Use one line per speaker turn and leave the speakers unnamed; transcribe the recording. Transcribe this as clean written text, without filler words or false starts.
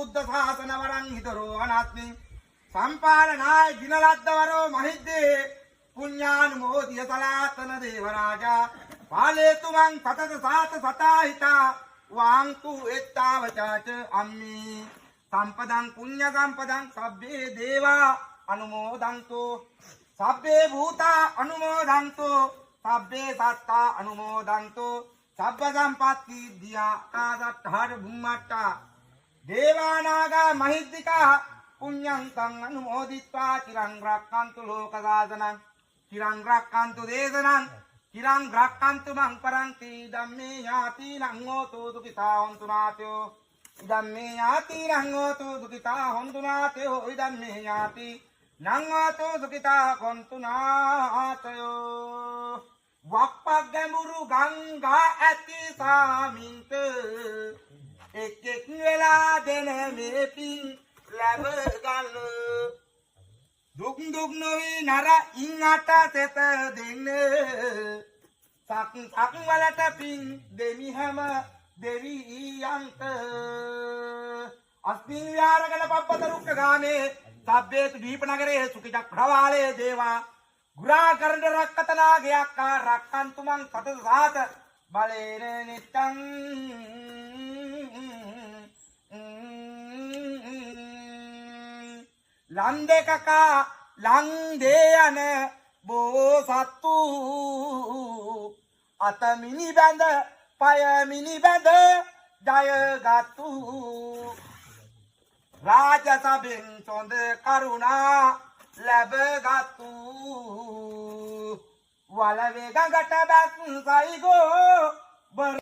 බුද්ධ ශාසන වරං හිතරෝ අනාත්මි සම්පාලනාය දිනලද්දවරෝ මහිද්දේ පුඤ්ඤානුමෝදිය සලාතන දේවරාජා පාලේතුමන් සතත සාත සතාහිතා වාංතු එත්තාවචාච අම්මි සම්පදං පුඤ්ඤ සම්පදං සබ්බේ දේවා අනුමෝදන්තෝ සබ්බේ භූතා අනුමෝදන්තෝ සබ්බේ සත්තා අනුමෝදන්තෝ සබ්බ සම්පත්ති දියා ආදත්තහර බුම්මට්ටා දේවානාගා මහිද්దికා පුඤ්ඤං තං අනුමෝදිත්වා චිරං රක්칸තු ලෝක සාසනං චිරං රක්칸තු දේශනං චිරං රක්칸තු මං පරන්ති ධම්මේ යාති නං හෝතු දුකිතා හොන්තු නාතයෝ ධම්මේ යාති නං හෝතු දුකිතා හොන්තු නාතයෝ ධම්මේ යාති නං හෝතු දුකිතා හොන්තු නාතයෝ වප්පක් ගැඹුරු ගංගා ඇති සාමින්ත එක් එක් වෙලා දෙන මේ පින් ලැබ ගන්න දුක් දුක් නොවි නර ඉන්නට තෙත දෙන්න සක් සක් වලට පින් දෙමි හැම දෙවියන්ට අස්මින් විහාරකල පබ්බත රුක්ක ගානේ සබ්බේතු දීප නගරේ සුඛිතක් ප්‍රවාලේ දේවා ගුරා කරඬ රක්කතනාගයක් රක්කන්තු මං සත සාත බලේන නිත්තං ලන්දේකකා ලන්දේ යන බෝසත්තු අත මිනි බඳ පය මිනි බඳ ජයගත්තු රාජසභෙන් සොඳ කරුණා ලැබගත්තු වලවේ ගඟට බැස් සයිගෝ